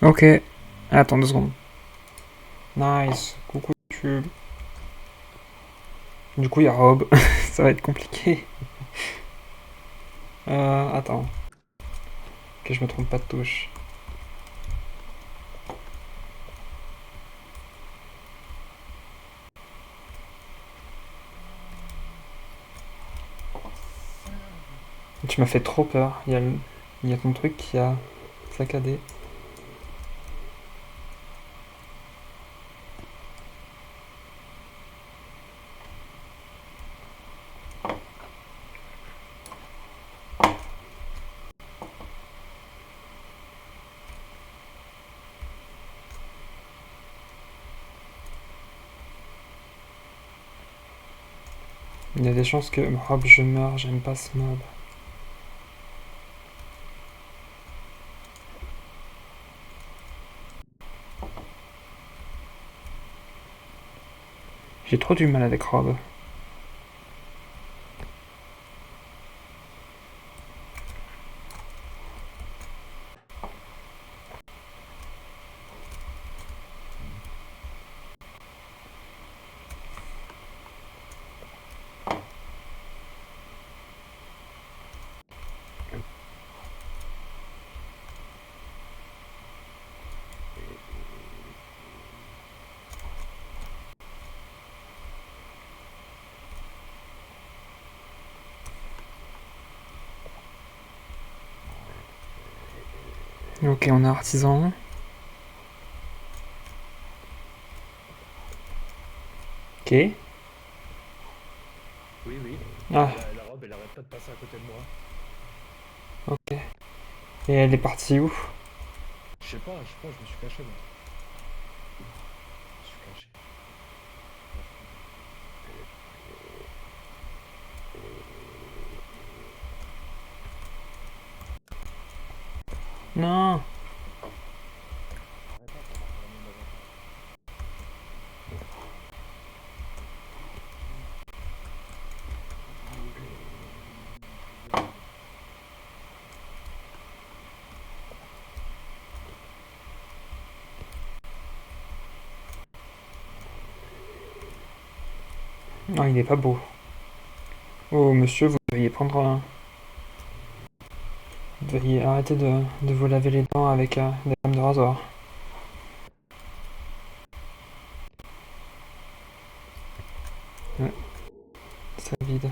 Ok. Attends 2 secondes. Nice. Coucou YouTube. Du coup, il y a Rob. Ça va être compliqué. Attends. Que je me trompe pas de touche. Tu m'as fait trop peur. Il y a ton truc qui a saccadé. Il y a des chances que Rob, je meurs. J'aime pas ce mob. J'ai trop du mal avec Rob. Ok, on a artisan. Ok. Oui, oui. Ah, La robe, elle arrête pas de passer à côté de moi. ok. Et elle est partie où? Je sais pas, je me suis caché moi. Je me suis caché. Là, je crois. Non. Arrête pas, t'as marqué la même avatar. Non, il est pas beau. Oh, monsieur, vous devriez prendre un... Vous devriez arrêter de vous laver les dents avec des lames de rasoir. Ouais, ça vide.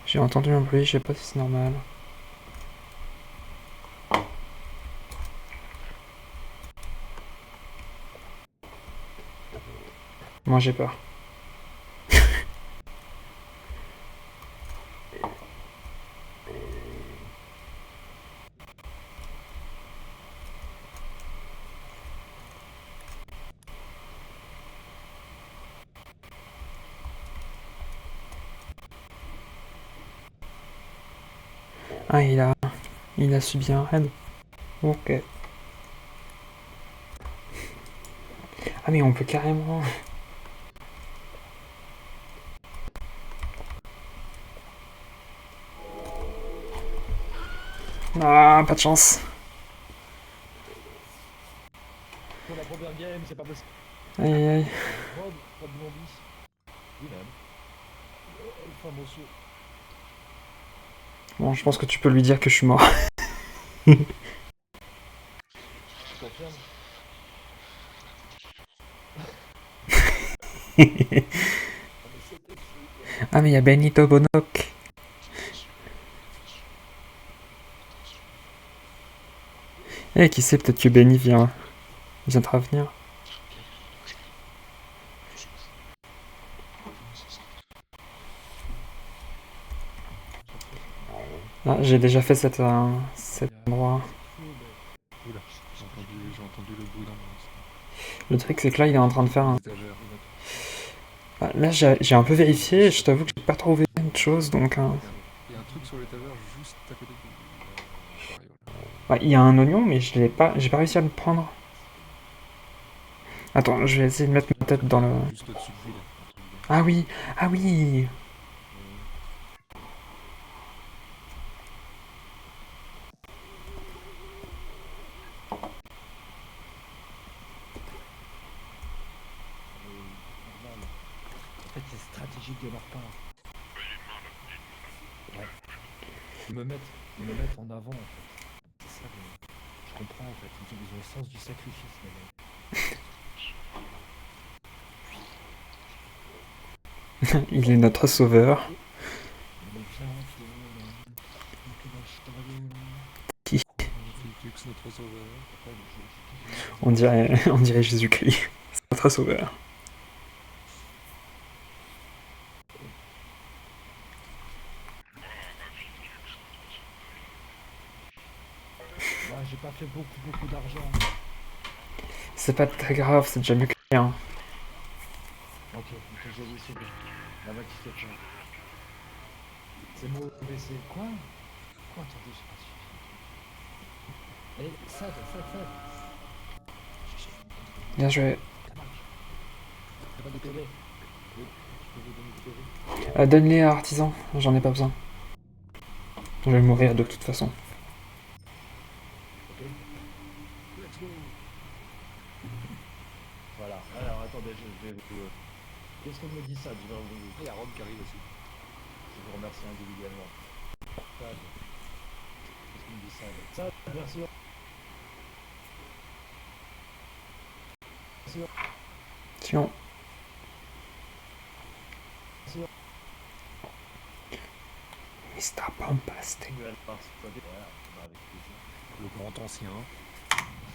J'ai entendu un bruit, je sais pas si c'est normal. Moi, j'ai peur. Ah, il a subi un raid. Ok. Ah, mais on peut carrément... Ah, pas de chance. Pour la première game, c'est pas possible. Aïe, aïe, aïe. Rob, Rob Zombie. Lui-même. El famoso. Bon, je pense que tu peux lui dire que je suis mort. Tu confirmes? Ah mais c'était fou quoi. Ah, mais il y a Benito Bonoc. Eh, qui sait, peut-être que Benny viendra venir. Chercher. Ah, j'ai déjà fait cet endroit. C'est fou mais. Oula, j'ai entendu le bruit d'ambulance. Le truc, c'est que là, il est en train de faire Les un... étagères. Ah, là, j'ai un peu vérifié, je t'avoue que j'ai pas trouvé une chose, donc... Regarde. Il y a un truc sur l'étagère juste à côté du. Pareil, voilà. Ouais, il y a un oignon, mais je l'ai pas... J'ai pas réussi à le prendre. Attends, je vais essayer de mettre ma tête dans le... Juste au-dessus de lui, là. Entre guillemets. Ah oui! Ah oui! Normal. En fait, c'est stratégique de leur part. Ouais. Ils me mettent en avant, en fait. C'est ça, je comprends, en fait. Ils ont le sens du sacrifice, les mecs. Il est notre sauveur. Mais viens, que dans le chariot, là. Philux, notre sauveur. Après, On dirait Jésus-Christ. C'est notre sauveur. Ouais, j'ai pas fait beaucoup d'argent. C'est pas très grave, c'est déjà mieux que rien. Ok, j'ai laissé là-bas qui fait peur. C'est mauvais, c'est quoi? Quoi, attendez, j'ai pas suivi. Eh, ça. Bien joué. Ça marche. T'as pas de télé? Oui, je peux vous donner du télé. Donne-les à Artisan, j'en ai pas besoin. Je vais mourir de toute façon. Ok. Let's go. Voilà. Alors, attendez, je vais vous... Qu'est-ce qu'on me dit ça? Je vais vous... Il y a Rome qui arrive aussi. Je vous remercie individuellement. Ça, qu'est-ce qu'on me dit ça? Ça, merci. Sinon, Mr. Bombastic. Voilà, avec plaisir. Le grand ancien.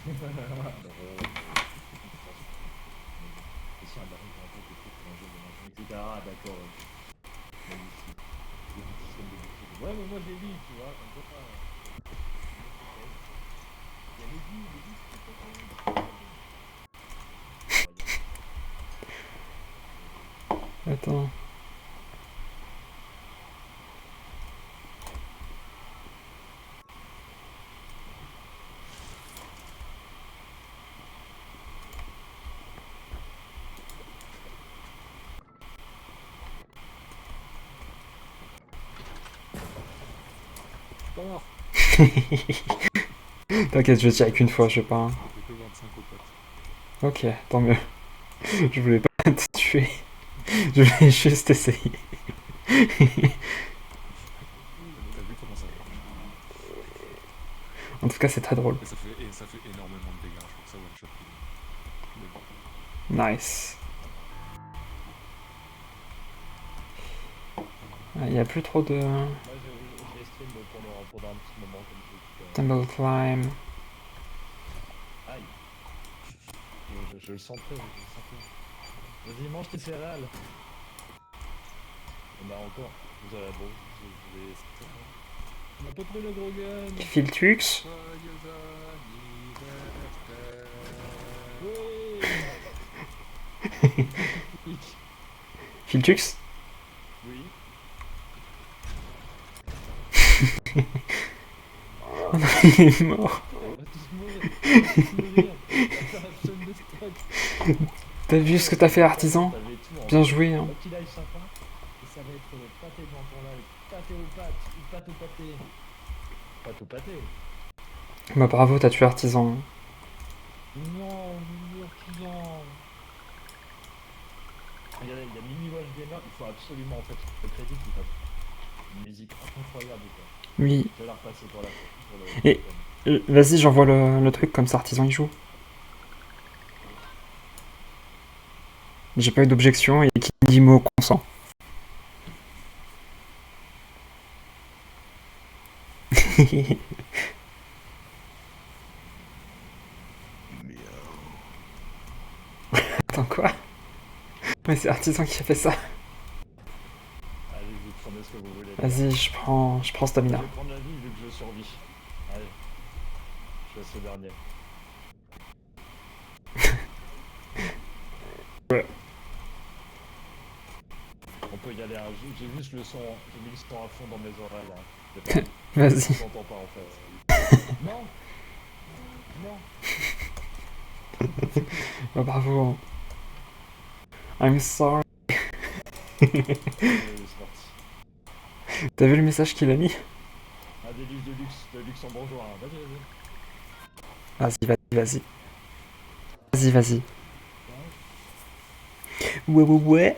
C'est un baron pour un peu de trucs pour un jeu de magie, etc. D'accord. Magnifique. Il y a un petit système de bouclier. Ouais, mais moi je l'ai lu, tu vois, comme ça. Il y a les vies, Attends. Pas mort. T'inquiète, je vais tirer qu'une fois, je sais pas. On fait que 25 au pote. Ok, tant mieux. Je voulais pas te tuer. Je voulais juste essayer. T'as vu comment ça marche? En tout cas, c'est très drôle. Et ça fait énormément de dégâts. Je crois que ça one shot. Mais bon. Nice. Il n'y a plus trop de... moi j'ai stream pendant un petit moment comme ça. Tumble Climb. Aïe. Je le sentais, Vas-y, mange tes céréales. On a encore. Vous avez bon, je vais... On a pas pris le gros gun. Filtrux. Joyeux anniversaire. Oui. Filtrux. Oui. Oh non, il est mort. On va tous mourir. On va tous mourir. On va faire un seul de stock. T'as vu ce que t'as fait, Artisan? T'avais tout en Bien joué, hein. Quoi qu'il aille sympa. Et ça va être le pâté devant ton live. Pâté aux pâtes. Ou pâte au pâté. Pâte au pâté. Bah bravo, t'as tué Artisan. Non, Mimi Artisan. Regardez, il y a Mimi Wash Gamer. Il faut absolument en fait le crédit qui passe. Une musique incroyable quoi. Oui. Je vais la repasser pour la pour le. Et- Vas-y, j'envoie le truc, comme ça Artisan il joue. J'ai pas eu d'objection et qui dit mot consent. Attends, quoi? Mais c'est Artisan qui a fait ça. Allez, vous prenez ce que vous voulez. Vas-y, je prends Je stamina. vais prendre la vie vu que je survis. Allez. Je laisse le dernier. Ouais. On peut y aller. Hein. J'ai juste le son. J'ai mis le son à fond dans mes oreilles. Hein. Vas-y. On t'entend pas en fait. Non. Non. Bah, bravo. I'm sorry. C'est parti. T'as vu le message qu'il a mis? Ah, des luxe de luxembourgeois. Hein. Vas-y, Vas-y, vas-y, vas-y. Vas-y. Ouais. Ouais.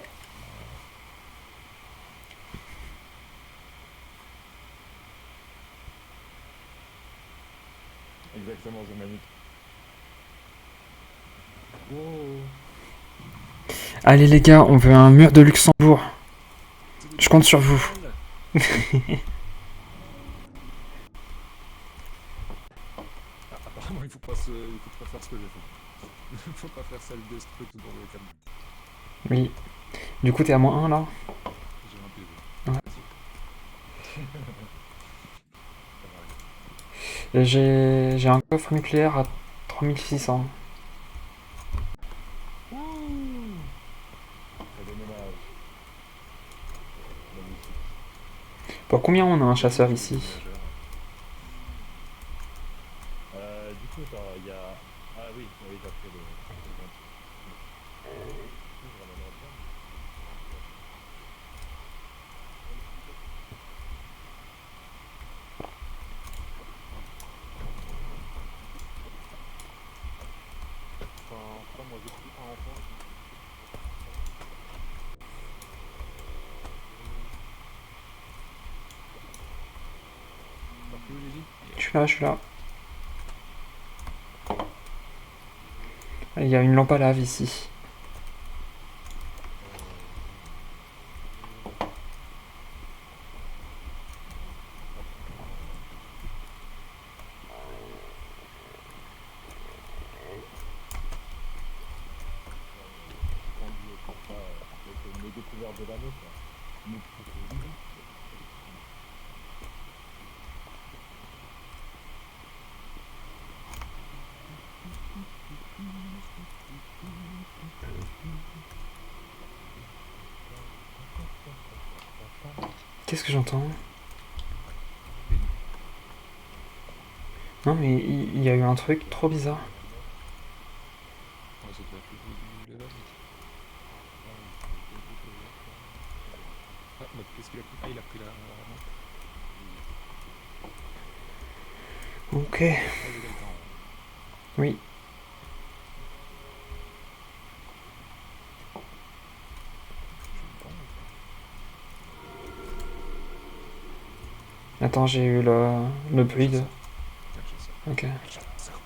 Exactement, The Manic. Wow. Allez les gars, on veut un mur de Luxembourg. Je compte sur vous. Apparemment, il faut pas faire ce que j'ai fait. Il faut pas faire self-destruct dans le camion. Oui. Du coup, t'es à -1 là? J'ai un PV. Ouais. Vas-y. Ça va aller. Et j'ai un coffre nucléaire à 3600. Ouh. Ça déménage. Magnifique. Pour combien on a un chasseur ici? Déménageur. Du coup, attends, il y a... Ah oui, oui, j'ai pris le... Enfin, moi j'ai pris un enfant. T'as pris où, Gigi? Je suis là. Il y a une lampe à lave ici. C'est mes découvertes de l'année, quoi. Qu'est-ce que j'entends? Non mais il y a eu un truc trop bizarre. Ouais, ça doit être le bruit du level. Ah, bah, qu'est-ce qu'il a pris? Ah, il a pris la lampe. Ok. Ah, j'ai quelqu'un en haut. Oui. Je suis dedans ou pas? Attends, j'ai eu le bruit de... Tiens, le chasseur. Ok. Le chasseur.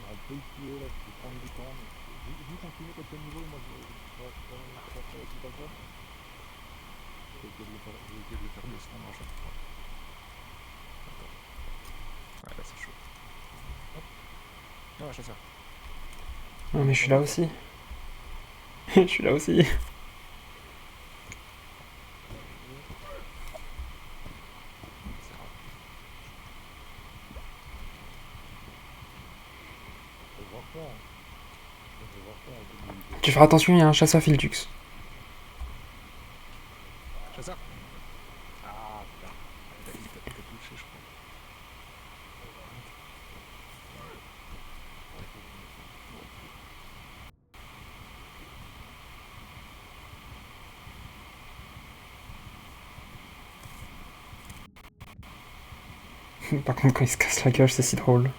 On peut essayer, là, je peux prendre du temps, mais... Vous continuez votre niveau, moi je passe tout à fait. Je vais essayer de le faire descendre à chaque fois. D'accord. Ouais, là c'est chaud. Hop. Ah, chasseur. Non mais je suis là aussi. Je suis là aussi. C'est rare. Je vais voir ça. Hein. Je vais voir ça avec lui. Tu feras attention, il y a un chasseur Filtux. Chasseur. Ah, putain. Il t'a touché, je crois. Par contre, quand il se casse la gueule, c'est si drôle.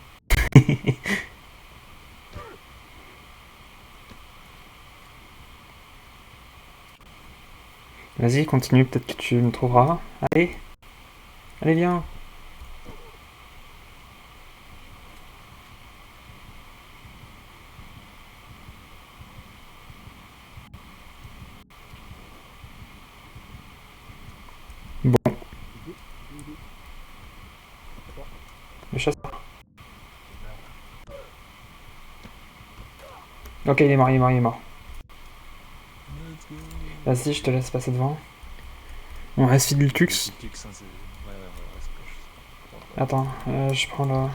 Vas-y, continue, peut-être que tu me trouveras. Allez. Allez, viens. Bon, le chasseur. Ok, il est mort, il est mort, il est mort. Let's go. Vas-y, je te laisse passer devant. On reste Filtux. Filtux, hein, c'est... Ouais, ouais, ouais, c'est poche. Attends, je prends le...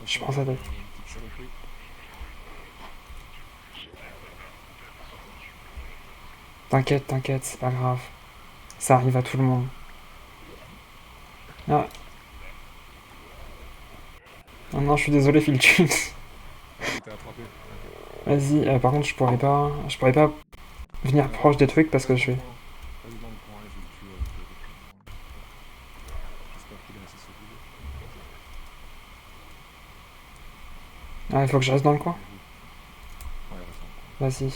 Je prends ça. Une petite saloperie. T'inquiète, t'inquiète, c'est pas grave. Ça arrive à tout le monde. Ah. Oh non, je suis désolé, Filchux. T'es attrapé. Ok. Vas-y, par contre, je pourrais pas venir proche des trucs parce que je vais... Vas-y dans le coin et je vais le tuer avec le pion. J'espère qu'il est assez solide. Ah, il faut que je reste dans le coin. Ouais, reste dans le coin. Vas-y.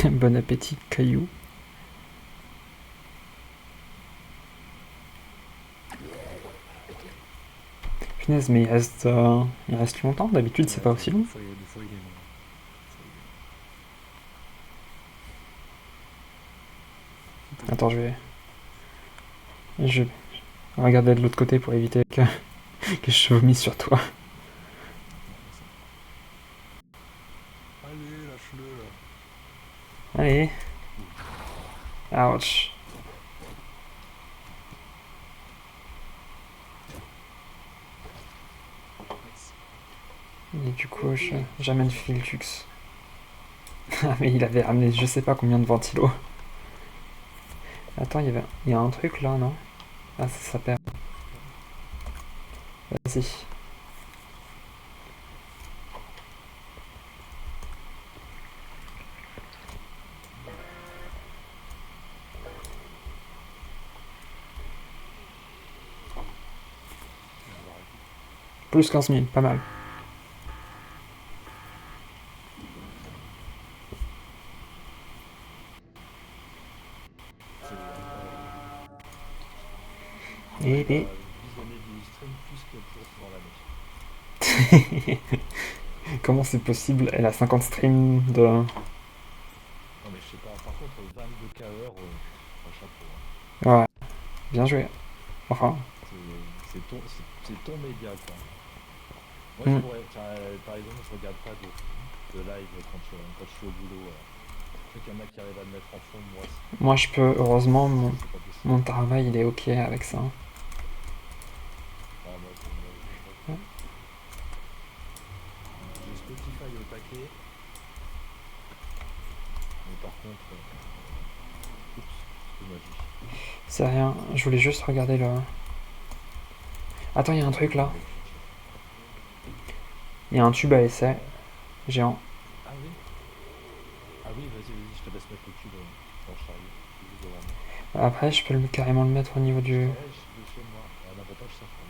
Bon appétit, caillou. Punaise, mais il reste longtemps. D'habitude, c'est pas aussi long. Des fois, il est long. Attends, je vais regarder de l'autre côté pour éviter que je vomisse sur toi. Allez, lâche-le là. Allez. Ouch. Nice. Et du coup, j'amène Filchux. Ah, mais il avait ramené je sais pas combien de ventilos. Attends, il y a un truc là, non? Ah, ça perd. Vas-y. Plus 15 000, pas mal. C'est Et... visionner du stream plus que pour voir la neige. Comment c'est possible? Elle a 50 streams de... Non mais je sais pas, par contre 22 KH, un chapeau. Hein. Ouais, bien joué. Enfin, C'est ton média quoi. Moi Mm. je pourrais, par exemple je regarde pas de live quand je suis au boulot. Je sais qu'il y en a qui arrivent à le mettre en fond, moi je peux, heureusement, c'est pas possible. mon travail il est ok avec ça. Ah, moi, j'ai Spotify au taquet. Mais par contre, oups, c'est magie. C'est rien, je voulais juste regarder le... Attends, il y a un truc là. Il y a un tube à essai, géant. Ah oui. Ah oui, vas-y, je te laisse mettre le cube dans le chariot. Juste devant moi. Après, je peux carrément le mettre au niveau du... Ouais, de chez moi. Un avantage, ça fait.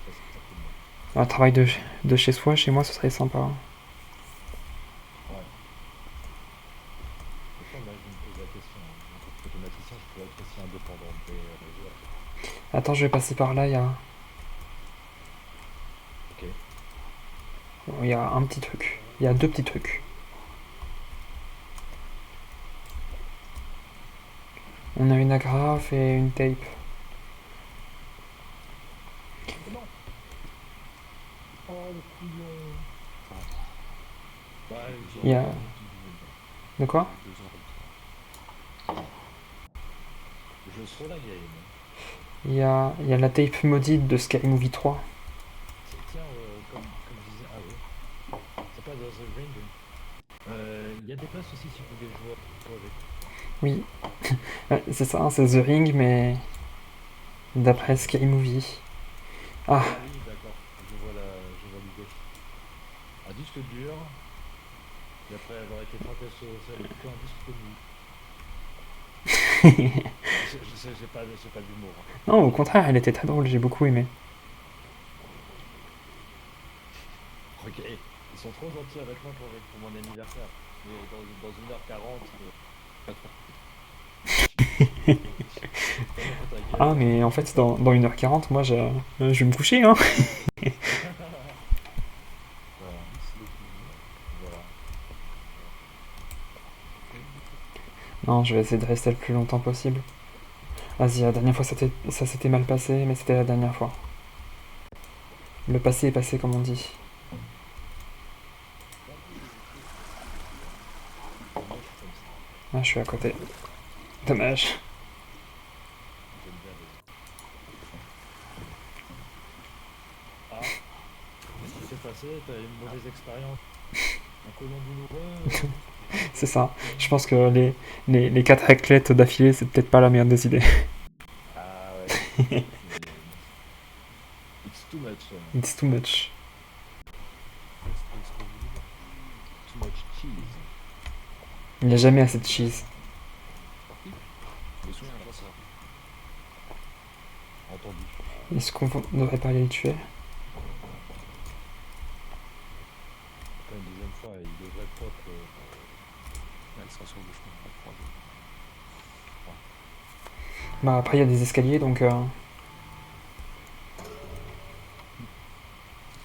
Ça fait de moi. Un travail de chez soi, chez moi, ce serait sympa. Ouais. Des fois, là, je me pose la question. En tant qu'automaticien, je pourrais être aussi indépendant. Mais ouais. Attends, je vais passer par là, Ok. il y a un petit truc. Il y a deux petits trucs. On a une agrafe et une tape. Non. Oh, le couillon. Bah, Il y a... De quoi? 2 heures. Je suis la game. Il y a la tape maudite de Sky Movie 3. Tiens, comme je disais, ah oui. C'est pas dans The Ring. Il y a des places aussi si vous voulez jouer avec. Oui. Ouais, c'est ça, c'est The Ring, mais d'après Sky Movie. Ah, Ah oui, d'accord. Je vois l'idée. Un disque dur. Et après avoir été frappé sur le plus un disque nu. Je sais, j'ai pas d'humour. Hein. non, au contraire, elle était très drôle, j'ai beaucoup aimé. Ok. Ils sont trop gentils avec moi pour mon anniversaire. Mais dans 1h40. Ah, mais en fait, dans 1h40, moi, je vais me coucher, hein. Voilà. Non, je vais essayer de rester le plus longtemps possible. Vas-y, la dernière fois, ça s'était mal passé, mais c'était la dernière fois. Le passé est passé, comme on dit. Moi, je suis comme ça. Ah, je suis à côté. Dommage. J'aime bien les. Ah, qu'est-ce qui s'est passé? T'as eu une mauvaise expérience? Un colon douloureux? C'est ça. Je pense que les 4 raclettes d'affilée, c'est peut-être pas la meilleure des idées. Ah ouais. It's too much. It's too much. Est-ce que vous voulez? Too much cheese. Il n'y a jamais assez de cheese. Parti? Je me souviens, pas ça. Entendu. Est-ce qu'on ne devrait pas aller les tuer? Après une deuxième fois, il devrait pop. Elle sera sur le chemin, pas 3-2. Bah après il y a des escaliers donc... De toute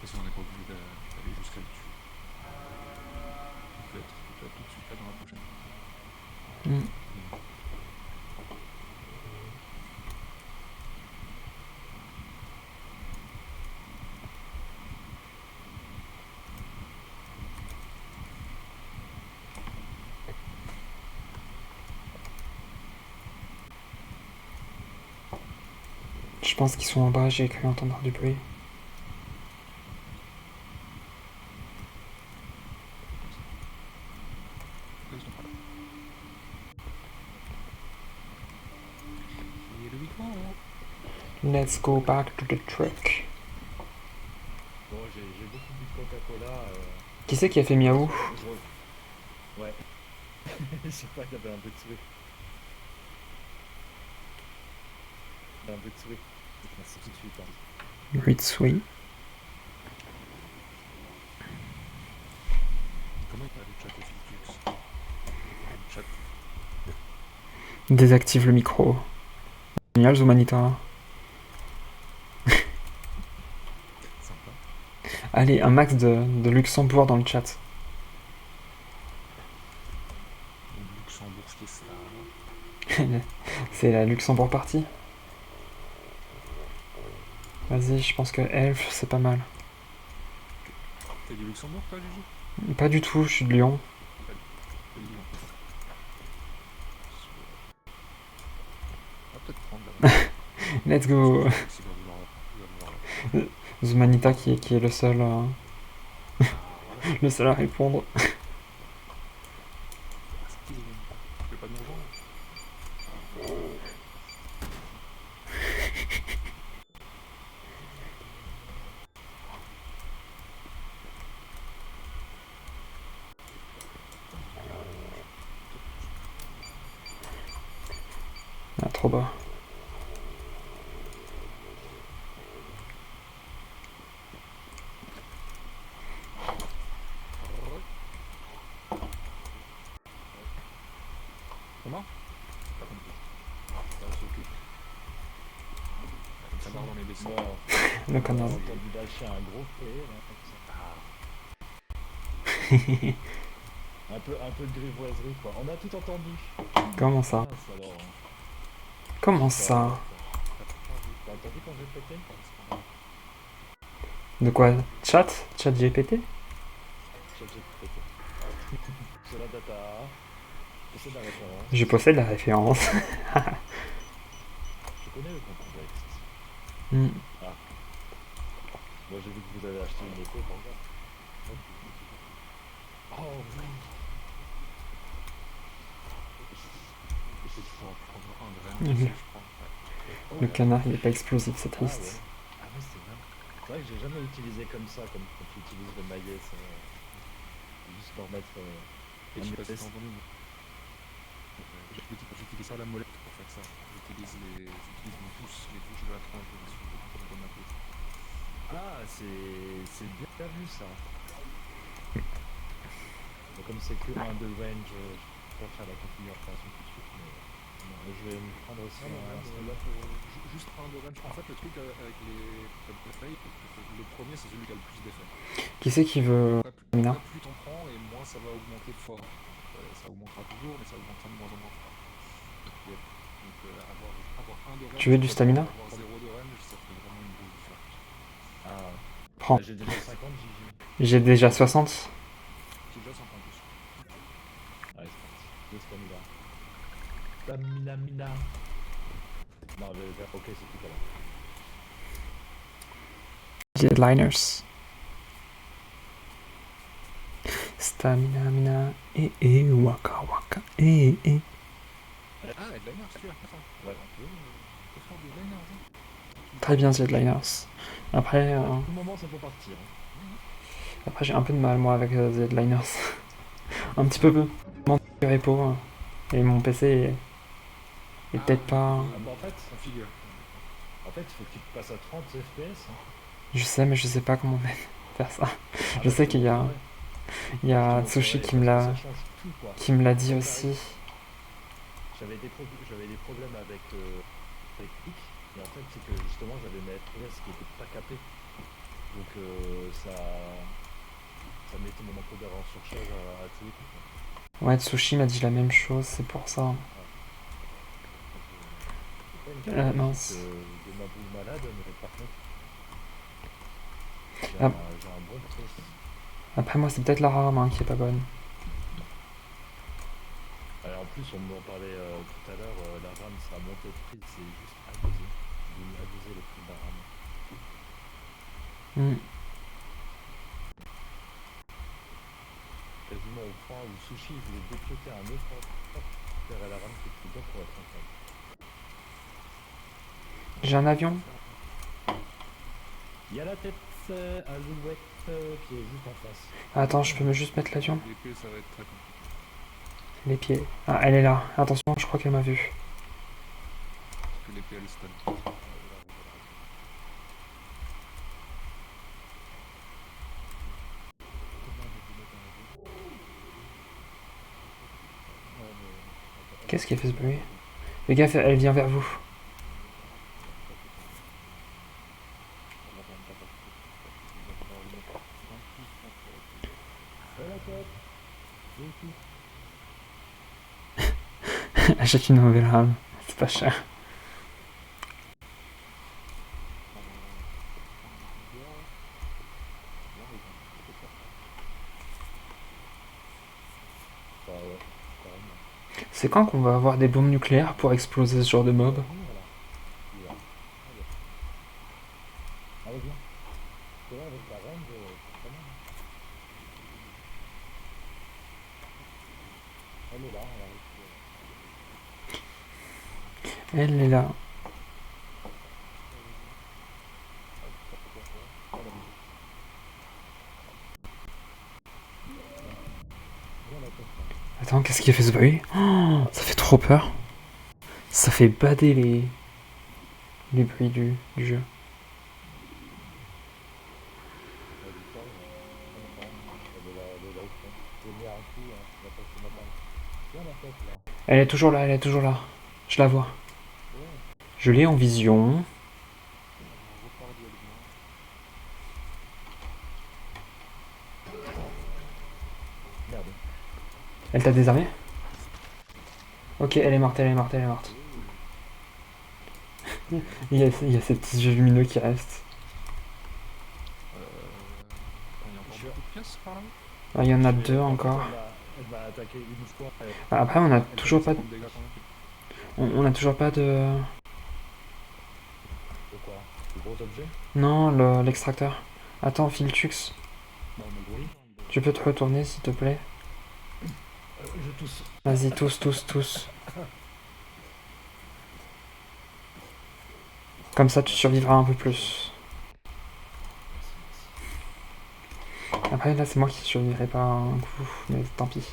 façon, on n'est pas obligé d'aller jusqu'à le tuer. Il peut être tout de suite là dans la prochaine. hmm. Je pense qu'ils sont en bas, j'ai cru entendre du bruit. Ils sont pas là. Et le micro, Let's go back to the truck. Bon, j'ai beaucoup bu de Coca-Cola. Qui c'est qui a fait miaou? Ouais. Je sais pas, il y avait un peu de souris. Un peu de souris. Merci tout de suite. Hein. Ritsui. comment il a le chat FX? Le chat. Désactive le micro. Génial, Zumanita. Sympa. Allez, un max de Luxembourg dans le chat. Luxembourg, c'est ça. C'est la Luxembourg partie. Vas-y, je pense que Elf, c'est pas mal. T'es du Luxembourg, toi, Gigi? Pas du tout, je suis de Lyon. T'es de Lyon. On va peut-être prendre la main. Let's go. Il va vouloir Zumanita qui est le seul, Ah, voilà. le seul à répondre. Tu veux pas nous rejoindre? Ah, trop bas. Comment? Pas compris. Ça s'occupe. Comme ça barre dans les baissons. Bon, Le canard. j'ai entendu lâcher un gros fait. Là, comme ça. Un peu de grivoiserie, quoi. On a tout entendu. Comment ça? Mince, alors. Comment ça? T'as entendu quand j'ai pété? De quoi? Chat? Chat GPT? J'ai pété. C'est la data. C'est la référence. Je possède la référence. Je connais le contexte. Hmm. Moi j'ai vu que vous avez acheté une épée, bon gars. Oh oui. Essaye de pouvoir prendre un grain Mhm. dessus, je crois. Ouais. Le canard, il est pas explosif, c'est Ah triste. ouais. Ah ouais, c'est vrai. C'est vrai que j'ai jamais utilisé comme ça, comme quand tu utilises le maillet, c'est juste pour mettre Et je sais pas si t'as entendu, mais j'utilise ça à la molette pour faire ça. J'utilise mon pouce, les touches de la tronche pour me donner un peu. Ah, c'est bien vu ça. Bon, comme c'est que un de range, je peux pas faire la configuration tout de suite, mais je vais me prendre aussi Non, mais un. même là, juste un de range. En fait, le truc avec les effets, le premier, c'est celui qui a le plus d'effets. Qui c'est qui veut... Stamina? Plus t'en prends, et moins ça va augmenter fort. Ça augmentera toujours, mais ça augmentera de moins en moins fort. Donc avoir un de range, Tu veux du stamina? avoir 0 de range, ça fait vraiment une grosse différence. Ah, Prends. j'ai déjà 50 Gigi. J'ai déjà 60. J'ai déjà 50 plus. Allez, c'est parti. Deux stamina. Stamina, mina. Non, le vert, ok, c'est tout à l'heure. Headliners. Stamina, mina, waka, waka, Ah, Headliners, tu as ça. Ouais. On peut faire des Headliners. Hein. Très bien, The Headliners. Après, À tout moment, ça peut partir. Hein. après j'ai un peu de mal, moi, avec The Headliners. Un petit peu mon repo, hein. Et mon PC est peut-être pas... Ah, bah, en fait, Configure. il faut que tu passes à 30 FPS. Hein. Je sais, mais je sais pas comment faire ça. Ah, Je bah, sais te qu'il y a, montrerai. il y Je te a montrerai, Tsushi parce que ça change tout, quoi. qui me l'a dit Ça aussi. arrive. J'avais des problèmes avec Click. Et en fait, c'est que justement, j'avais mes FPS qui n'étaient pas capés. Donc, ça mettait mon encodeur en surcharge à tous les coups. Quoi. Ouais, Tsushi m'a dit la même chose, c'est pour ça. C'est pas une carte Mince. de ma boule malade, mais par contre, j'ai Ah. un bon process. Après, moi, c'est peut-être la RAM hein, qui est pas bonne. Alors, en plus, on m'en parlait tout à l'heure, la RAM, ça a monté de prix, c'est juste abusé. Abusé le prix de la RAM. Quasiment au point où Sushi voulait dépioter un autre faire à la RAM qui est plus dur pour être rentable. J'ai un avion. Il y a la tête alouette qui est juste en face. Attends, je peux juste mettre l'avion. L'épée, ça va être très compliqué. Les pieds. Ah, elle est là. Attention, je crois qu'elle m'a vu. Parce que l'épée, elle stun. Qu'est-ce qui a fait ce bruit? Les gars, elle vient vers vous. Achète une nouvelle RAM. C'est pas cher. C'est quand qu'on va avoir des bombes nucléaires pour exploser ce genre de mob? Elle est là. Attends, qu'est-ce qui a fait ce bruit? Oh, ça fait trop peur. Ça fait bader les bruits du jeu. Elle est toujours là, elle est toujours là. Je la vois. Je l'ai en vision. Elle t'a désarmé? Ok, elle est morte, elle est morte, elle est morte. il y a ces petits yeux lumineux qui restent. Il y a encore beaucoup de pièces par là. Ah, il y en a deux encore. Elle m'a attaqué une fois. Après, on a toujours pas, Dégâts quand même. on a toujours pas de. De quoi? De gros objets? Non, l'extracteur. Attends, Filtux, Non, mais oui. tu peux te retourner s'il te plaît? Je tousse. Vas-y, tous. Comme ça, tu survivras un peu plus. Après, là, c'est moi qui survivrai pas un coup, mais tant pis.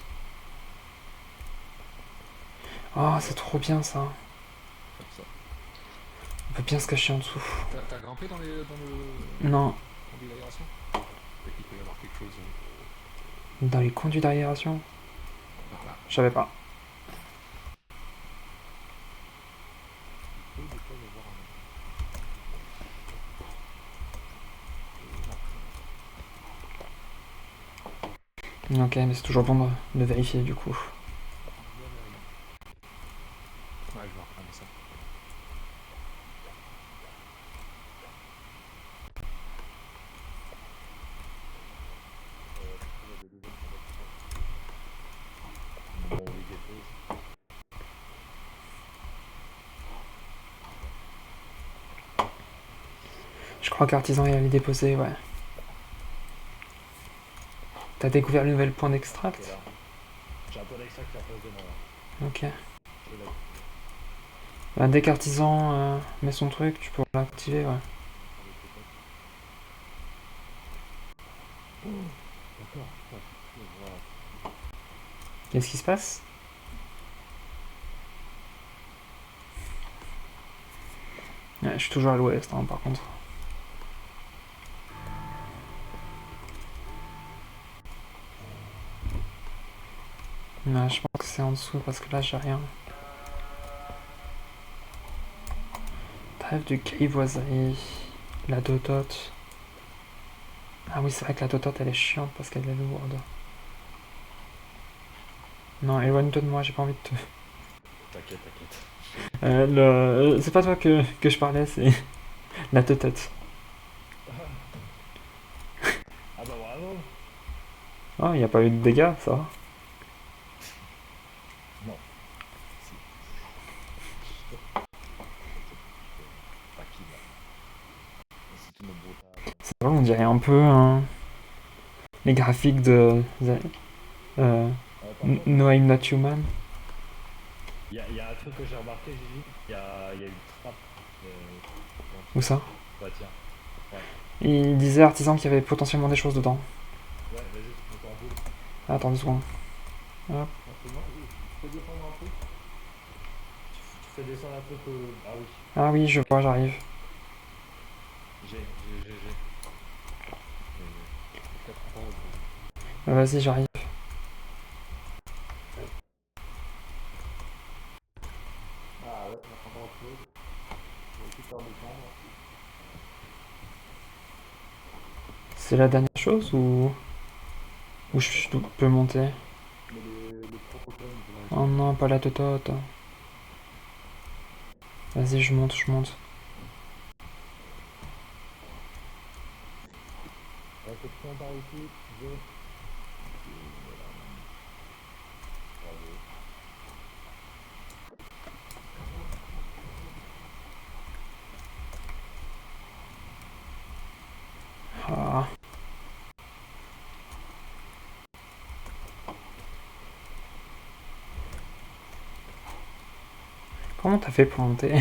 Oh, c'est trop bien ça. Comme ça. On peut bien se cacher en dessous. T'as grimpé dans le. Non, conduit d'aération? Il peut y avoir quelque chose. dans les conduits d'aération? Par là. Je savais pas. Ok, mais c'est toujours bon de vérifier du coup. Ouais, je vais reprendre ça. Bon, crois qu'Artisan est allé déposer, ouais. T'as découvert le nouvel point Ok, d'extract? là. J'ai un peu d'extra qui est en face de moi là. Ok. Je l'ai. Bah, dès qu'Artisan met son truc, tu peux l'activer, ouais. D'accord. Ouais, je vois. Qu'est-ce qui se passe? Ouais, je suis toujours à l'ouest, hein, par contre. Ouais, je pense que c'est en dessous parce que là j'ai rien. Trêve de grivoiserie. La dotote. Ah oui, c'est vrai que la dotote elle est chiante parce qu'elle est lourde. Non, éloigne-toi de moi, j'ai pas envie de te. T'inquiète, t'inquiète. C'est pas toi que je parlais, c'est la dotote. Ah bah bravo. Oh, y a pas eu de dégâts, ça va. Non. Si. Pas qui là. C'est tout notre brutal. C'est vrai, on dirait un peu hein, les graphiques de euh, Par contre, No I'm Not Human. y a un truc que j'ai remarqué, Gigi. Y a une trappe. Où ça? Bah tiens. Ouais. Il disait Artisan qu'il y avait potentiellement des choses dedans. Ouais, vas-y, mets-toi en boule. Attends 2 secondes. Hop. Simplement, je peux descendre un peu. Tu fais descendre un peu que. Ah oui. Ah oui, je vois, j'arrive. J'ai. Vas-y, j'arrive. Ah ouais, on a encore autre chose. Je vais essayer de faire descendre. C'est la dernière chose ou je peux monter? Mais les protocoles, Oh non, pas la totote. Vas-y, je monte, je monte. réception par ici, je. Bravo. Ah. Comment t'as fait pour monter?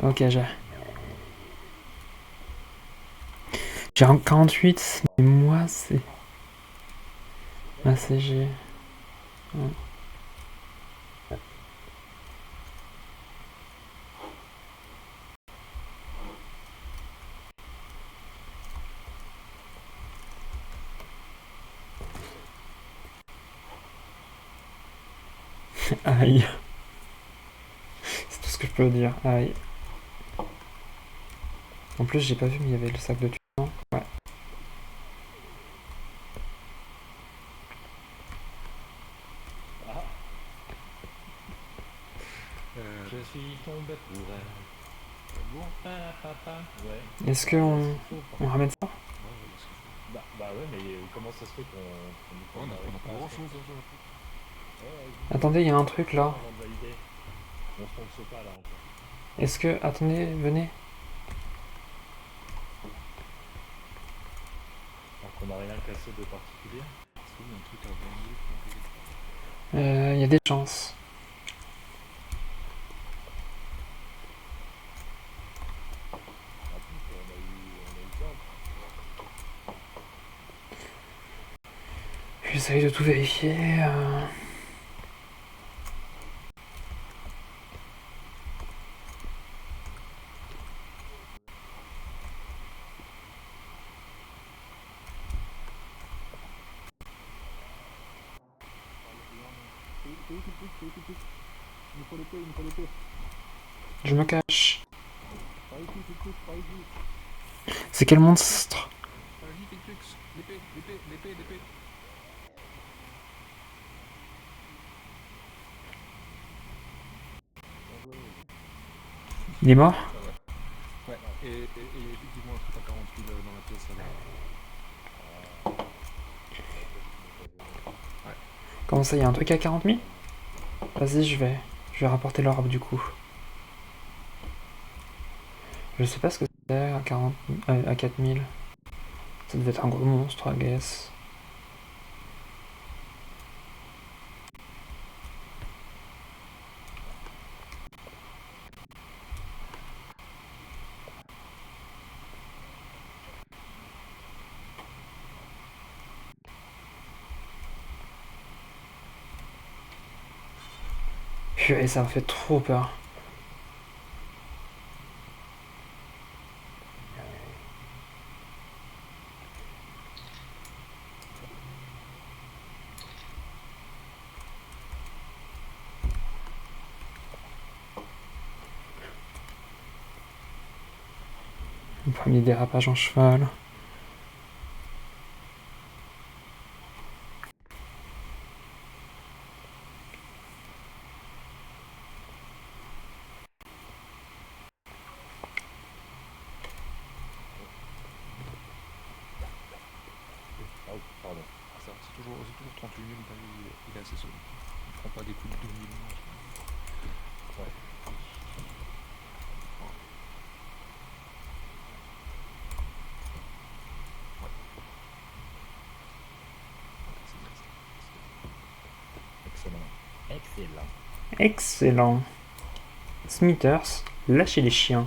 Ok, j'ai un 48, mais moi c'est ma CG. Ouais. Aïe. C'est tout ce que je peux dire. Aïe. En plus, j'ai pas vu, mais il y avait le sac de tuant. Ouais. Ah, je suis tombé pour elle. Bon. Ah, papa. Ouais. Est-ce que on ramène ça? Ouais, ouais, parce que... Bah ouais, mais comment ça se fait qu'on on a n'arrive pas pas à grand se- chose déjà. Attendez, il y a un truc là. Avant de valider. On se trompe pas là encore. Est-ce que... Attendez, venez. Alors qu'on n'a rien cassé de particulier. Est-ce qu'il y a un truc à vendre planqué quelque part? Il y a des chances. En plus, on a eu peur. J'essaye de tout vérifier. Je me cache. C'est quel monstre? Vas-y, Piclux. L'épée, l'épée, l'épée, l'épée. Il est mort? Ouais, et il y a effectivement un truc à 40 000 dans la pièce là. Comment ça, il y a un truc à 40 000? Vas-y, je vais rapporter l'orbe du coup. Je sais pas ce que c'est à 40... à 4000. Ça devait être un gros monstre, I guess. Purée, ça me fait trop peur. Le premier dérapage en cheval. Oh, pardon. Ça, c'est toujours 38 000, il est assez solide. Il prend pas des coups de 2000. Ouais. C'est bien ça. Excellent. Excellent. Excellent. Smithers, lâchez les chiens.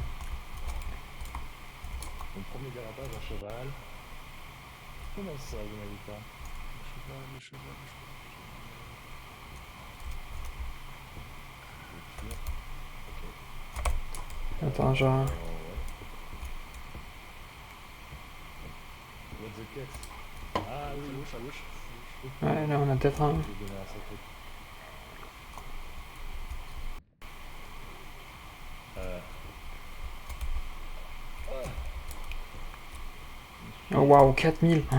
Mon premier dérapage à cheval. Comment ça, vous m'avez pas? Le cheval. Ok. Attends, genre... Ouais. What the cat? Ah oui, À gauche. Ouais, là on a peut-être un... J'ai donné un sacré. Oh waouh, 4000. Oh.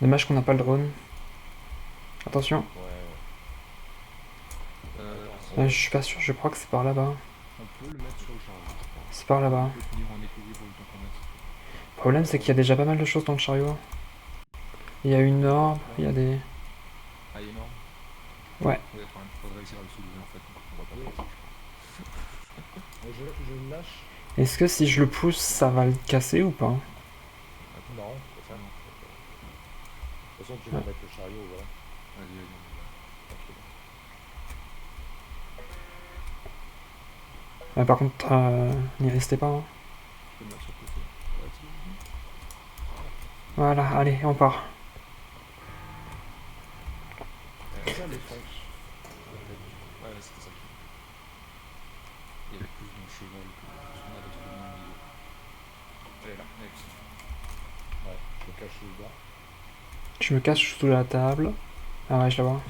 Dommage qu'on n'a pas le drone. Attention. Ouais. Je suis pas sûr, je crois que c'est par là-bas. On peut le mettre sur le chariot. C'est par là-bas. On peut tenir en équilibre le temps qu'on mette. Le problème c'est qu'il y a déjà pas mal de choses dans le chariot. Il y a une orbe, il y a des... Ah, énorme. Ouais. Faudrait réussir à le soulever en fait. On va pas le faire. Je le lâche. Est-ce que si je le pousse, ça va le casser ou pas? Non, c'est ça. De toute façon, tu vas mettre le chariot, voilà. Vas-y. Par contre, n'y restez pas. Hein. Je peux le mettre sur le côté. Voilà, allez, on part. Ça, les fonds. Ouais, c'était ça. Il y avait plus dans le cheval que ce qu'on avait trouvé dans le milieu. Elle est là, next. Ouais, je me cache dedans. Je me cache sous la table. Ah ouais, je la vois.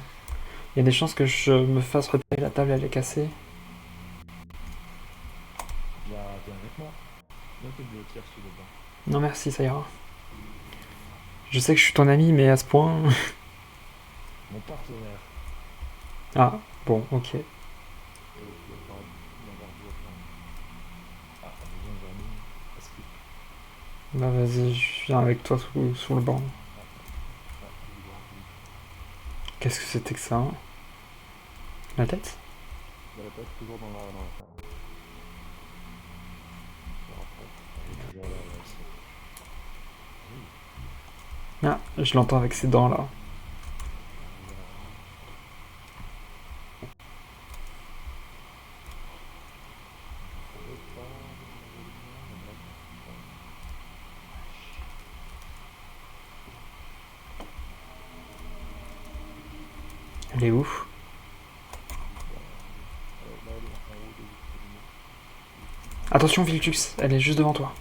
Il y a des chances que je me fasse repérer, la table elle est cassée. Viens avec moi. Viens te blottir sous le banc. Non merci, ça ira. Je sais que je suis ton ami, mais à ce point... Mon partenaire. Ah, bon, ok. Ah, viens vers nous. Parce que... Bah vas-y, je viens avec toi sous le banc. Qu'est-ce que c'était que ça hein? La tête? La tête, toujours dans la table. Elle est toujours là, ouais. Ah, je l'entends avec ses dents là. Elle est où? Attention Viltux, elle est juste devant toi.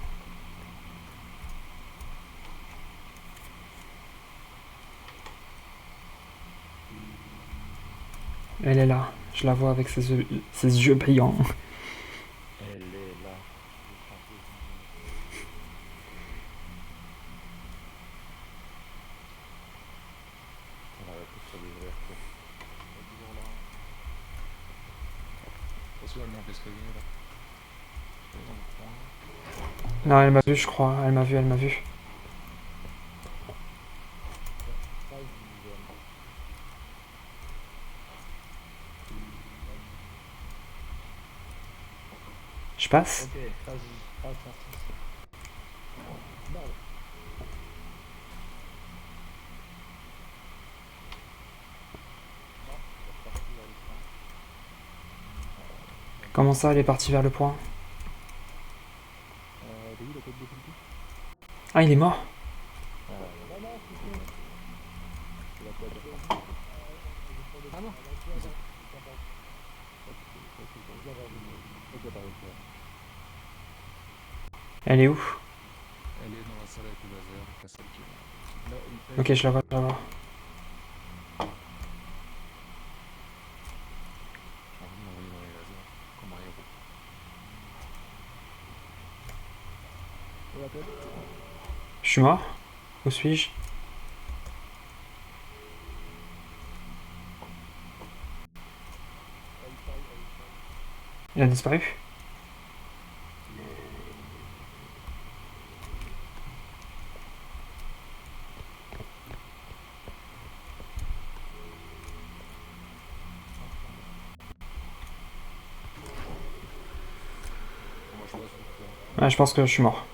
Elle est là, je la vois avec ses yeux brillants. Elle est là. On arrête de faire des vrais retours. Elle est toujours là. Attention, elle monte l'escalier là. Elle est dans le coin. Non, elle m'a vu, je crois. Elle m'a vu. Je passe. Ok, vas-y, passe. Bah, Comment ça, elle est partie vers le point? t'as vu la tête de Flippy? Ah, il est mort? C'est la tête. Ah non. Elle est où? Elle est dans la salle avec le laser, donc la salle qui est là. Ok, je la vois, je la vois. J'ai envie de m'envoyer dans les lasers, comme un héros. Et la tête? Je suis mort? Où suis-je? Il a disparu? Moi je passe sur le point. Ah, je pense que je suis mort.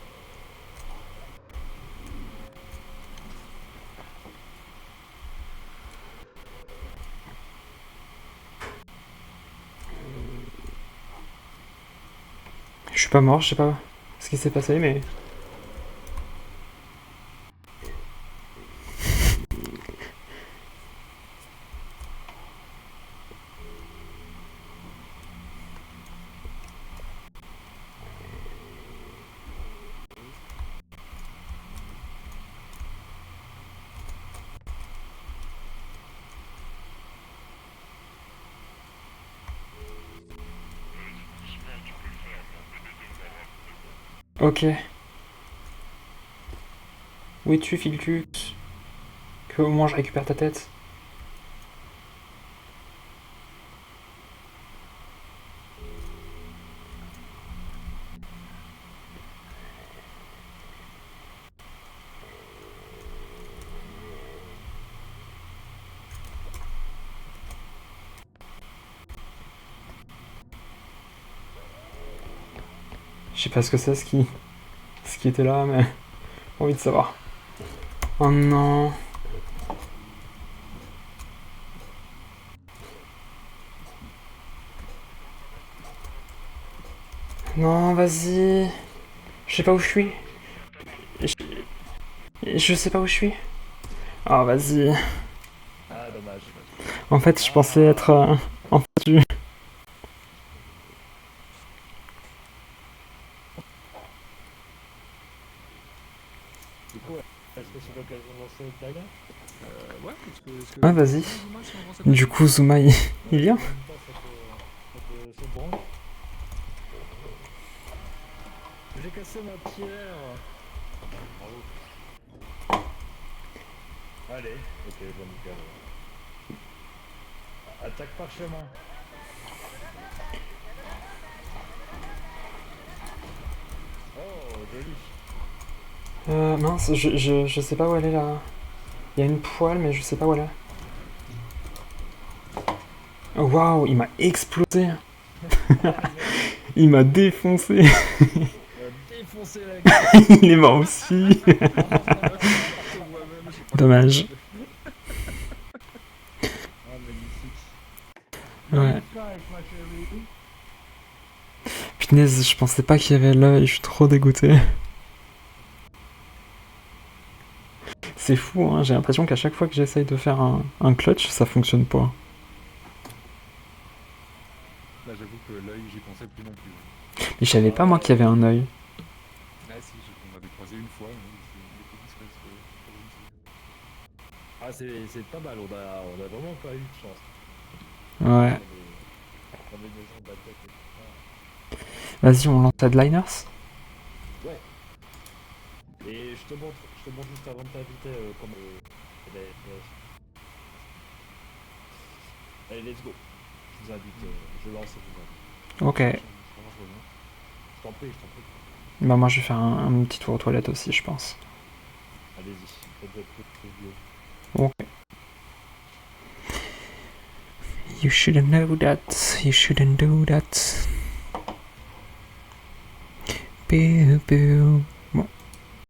Je suis pas mort, je sais pas ce qui s'est passé, mais... Ok. Où es-tu, Filcus? Que au moins je récupère ta tête. Je sais pas ce que c'est, ce qui était là, mais... J'ai envie de savoir. Oh non. Non, vas-y. Je sais pas où je suis. Je, je sais pas où je suis. Oh, vas-y. Ah, dommage. En fait, je pensais être... en fait, Du coup, est-ce que c'est l'occasion de lancer le dagger? Ouais, est-ce que Ah, vas-y. Zuma, si on lance cette Du coup, Zuma, il vient? En même temps, ça te branche. J'ai cassé ma pierre. Bravo. Allez, ok, bon nickel. Attaque parchemin. Oh, joli. Mince, je sais pas où elle est là. Il y a une poêle, mais je sais pas où elle est. Oh, waouh, il m'a explosé. Il m'a défoncé. Défoncer la gueule. Il est mort aussi. Dommage. Ah, magnifique. Ouais. Magnifique, ma chérie. Punaise, je pensais pas qu'il y avait l'œil, je suis trop dégoûté. C'est fou, hein, j'ai l'impression qu'à chaque fois que j'essaye de faire un clutch, ça fonctionne pas. Là, j'avoue que l'œil, j'y pensais plus non plus. Mais je savais pas moi qu'il y avait un œil. Ah si, on avait croisé une fois, mais c'est Ah, c'est pas mal, on a vraiment pas eu de chance. Ouais. On est des gens de la tête et tout ça. Vas-y, on lance Headliners. Ouais. Et je te montre juste avant de t'inviter comment. Allez, let's go. Je vous invite, je lance et je vous invite. Ok. Je t'en prie. Bah moi je vais faire un petit tour aux toilettes aussi, je pense. Allez-y, faites votre truc vieux. Ok. You shouldn't know that. You shouldn't do that. Pew pew.